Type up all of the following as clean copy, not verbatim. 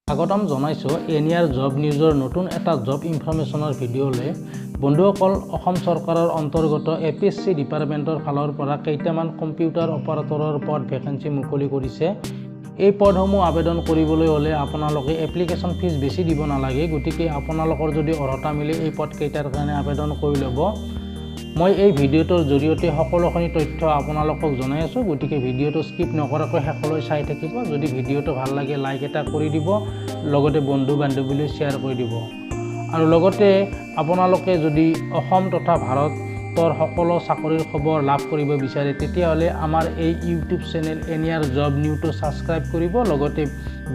স্বাগতম জনাইছো এনিয়াৰ জব নিউজৰ নতুন এটা জব ইনফৰমেশ্যনৰ ভিডিঅ'লৈ। বন্ধুসকল, অসম চৰকাৰৰ অন্তৰ্গত APSC ডিপাৰ্টমেণ্টৰ ফালৰ পৰা কেইটামান কম্পিউটাৰ অপাৰেটৰৰ পদ ভেকেঞ্চি মুকলি কৰিছে। এই পদসমূহ আবেদন কৰিবলৈ হ'লে আপোনালোকে এপ্লিকেশ্যন ফিজ বেছি দিব নালাগে, গতিকে আপোনালোকৰ যদি অৰ্হতা মিলে এই পদকেইটাৰ কাৰণে আবেদন কৰি ল'ব। মই এই ভিডিঅ'টোৰ জৰিয়তে সকলোখিনি তথ্য আপোনালোকক জনাই আছোঁ, গতিকে ভিডিঅ'টো স্কিপ নকৰাকৈ শেষলৈ চাই থাকিব। যদি ভিডিঅ'টো ভাল লাগে লাইক এটা কৰি দিব, লগতে বন্ধু বান্ধৱীলৈ শ্বেয়াৰ কৰি দিব। আৰু লগতে আপোনালোকে যদি অসম তথা ভাৰতৰ সকলো চাকৰিৰ খবৰ লাভ কৰিব বিচাৰে তেতিয়াহ'লে আমাৰ এই ইউটিউব চেনেল এনিয়াৰ জব নিউজটো ছাবস্ক্ৰাইব কৰিব, লগতে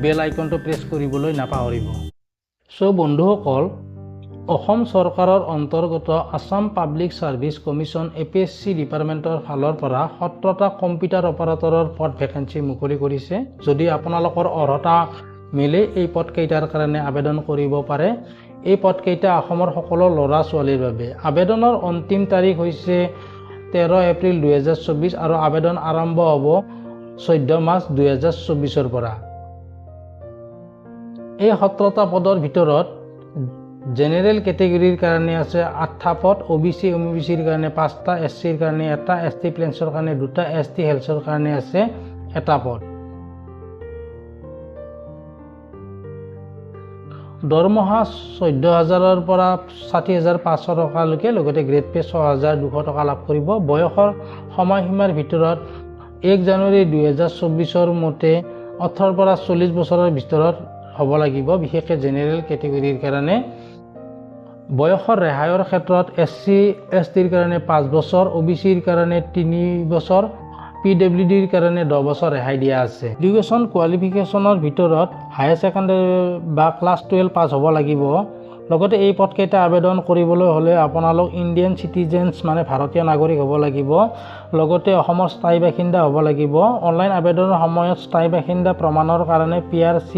বেল আইকনটো প্ৰেছ কৰিবলৈ নাপাহৰিব। বন্ধুসকল, অসম চৰকাৰৰ অন্তৰ্গত Assam public service commission APSC ডিপাৰ্টমেণ্টৰ ফালৰ পৰা 17টা কম্পিউটাৰ অপাৰেটৰৰ পদ ভেকেঞ্চি মুকলি কৰিছে। যদি আপোনালোকৰ অৰ্হতা মিলে এই পদকেইটাৰ কাৰণে আবেদন কৰিব পাৰে। এই পদকেইটা অসমৰ সকলো ল'ৰা ছোৱালীৰ বাবে। আবেদনৰ অন্তিম তাৰিখ হৈছে 13 এপ্ৰিল 2024 আৰু আবেদন আৰম্ভ হ'ব 14 মাৰ্চ 2024 পৰা। এই 17টা পদৰ ভিতৰত জেনেৰেল কেটেগৰীৰ কাৰণে আছে 8টা পদ, OBCৰ কাৰণে 5টা, SCৰ কাৰণে 1টা, ST প্লেনছৰ কাৰণে 2টা, ST হেল্থৰ কাৰণে আছে 1টা পদ। দৰমহা 14,000ৰ পৰা 60,500 টকালৈকে, লগতে গ্ৰেড পে 6,200 টকা লাভ কৰিব। বয়সৰ সময়সীমাৰ ভিতৰত 1 জানুৱাৰী 2024 মতে 18 পৰা 40 বছৰৰ ভিতৰত হ'ব লাগিব, বিশেষকৈ জেনেৰেল কেটেগৰীৰ কাৰণে। বয়সৰ ৰেহাইৰ ক্ষেত্ৰত SCৰ কাৰণে 5 বছৰ, OBCৰ কাৰণে 3 বছৰ, PWDৰ কাৰণে 10 বছৰ ৰেহাই দিয়া আছে। এডুকেশ্যন কোৱালিফিকেশ্যনৰ ভিতৰত হায়াৰ ছেকেণ্ডেৰী বা ক্লাছ 12 পাছ হ'ব লাগিব। লগতে এই পদকেইটা আবেদন কৰিবলৈ হ'লে আপোনালোক ইণ্ডিয়ান চিটিজেনছ মানে ভাৰতীয় নাগৰিক হ'ব লাগিব, লগতে অসমৰ স্থায়ী বাসিন্দা হ'ব লাগিব। অনলাইন আবেদনৰ সময়ত স্থায়ী বাসিন্দা প্ৰমাণৰ কাৰণে PRC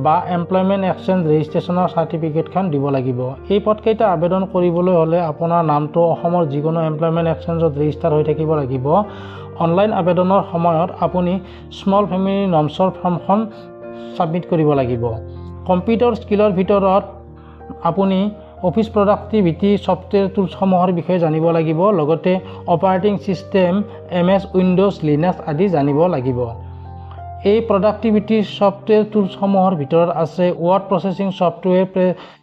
বা এমপ্লয়মেণ্ট এক্সচেঞ্জ ৰেজিষ্ট্ৰেশ্যনৰ চাৰ্টিফিকেটখন দিব লাগিব। এই পদকেইটা আবেদন কৰিবলৈ হ'লে আপোনাৰ নামটো অসমৰ যিকোনো এমপ্লয়মেণ্ট এক্সচেঞ্জত ৰেজিষ্টাৰ হৈ থাকিব লাগিব। অনলাইন আবেদনৰ সময়ত আপুনি স্মল ফেমিলি নৰ্মছৰ ফৰ্মখন ছাবমিট কৰিব লাগিব। কম্পিউটাৰ স্কিলৰ ভিতৰত আপুনি অফিচ প্ৰডাক্টিভিটি ছফ্টৱেৰ টুলছসমূহৰ বিষয়ে জানিব লাগিব, লগতে operating system MS windows Linux আদি জানিব লাগিব। এই প্ৰডাক্টিভিটি ছফ্টৱেৰ টুলছসমূহৰ ভিতৰত আছে word processing software,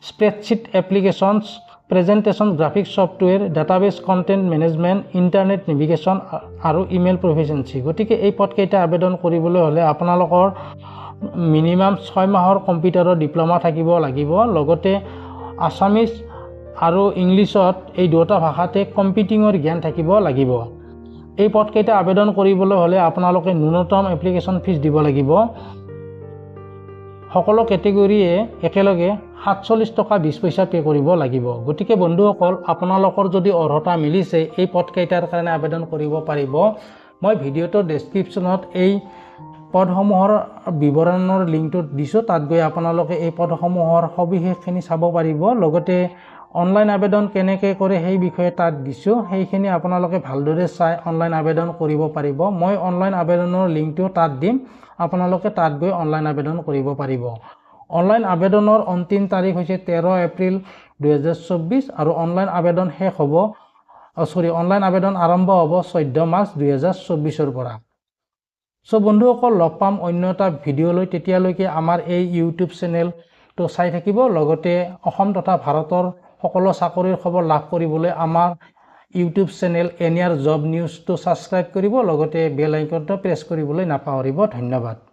spreadsheet applications, presentation graphics software, database content management, internet navigation আৰু ইমেইল প্ৰফিচিয়েঞ্চি। গতিকে এই পদকেইটা আবেদন কৰিবলৈ হ'লে আপোনালোকৰ মিনিমাম 6 মাহৰ কম্পিউটাৰৰ ডিপ্ল'মা থাকিব লাগিব, লগতে আছামিজ আৰু ইংলিছত এই দুটা ভাষাতে কম্পিউটিঙৰ জ্ঞান থাকিব লাগিব। এই পদকেইটা আবেদন কৰিবলৈ হ'লে আপোনালোকে ন্যূনতম এপ্লিকেশ্যন ফিজ দিব লাগিব। সকলো কেটেগৰীয়ে একেলগে 47 টকা 20 পইচা পে' কৰিব লাগিব। গতিকে বন্ধুসকল, আপোনালোকৰ যদি অৰ্হতা মিলিছে এই পদকেইটাৰ কাৰণে আবেদন কৰিব পাৰিব। মই ভিডিঅ'টোৰ ডেছক্ৰিপশ্যনত এই পদসমূহৰ বিৱৰণৰ লিংকটো দিছোঁ, তাত গৈ আপোনালোকে এই পদসমূহৰ সবিশেষখিনি চাব পাৰিব। লগতে অনলাইন আবেদন কেনেকৈ কৰে সেই বিষয়ে তাত দিছোঁ, সেইখিনি আপোনালোকে ভালদৰে চাই অনলাইন আবেদন কৰিব পাৰিব। মই অনলাইন আবেদনৰ লিংকটো তাত দিম, আপোনালোকে তাত গৈ অনলাইন আবেদন কৰিব পাৰিব। অনলাইন আবেদনৰ অন্তিম তাৰিখ হৈছে 13 এপ্ৰিল 2024 আৰু অনলাইন আবেদন অনলাইন আবেদন আৰম্ভ হ'ব 14 মাৰ্চ 2024 পৰা। বন্ধুসকল, লগ পাম অন্য এটা ভিডিঅ'লৈ। তেতিয়ালৈকে আমাৰ এই ইউটিউব চেনেলটো চাই থাকিব, লগতে অসম তথা ভাৰতৰ সকলো চাকৰিৰ খবৰ লাভ কৰিবলৈ আমাৰ ইউটিউব চেনেল এনিয়াৰ জব নিউজটো ছাবস্ক্ৰাইব কৰিব, লগতে বেল আইকনটো প্ৰেছ কৰিবলৈ নাপাহৰিব। ধন্যবাদ।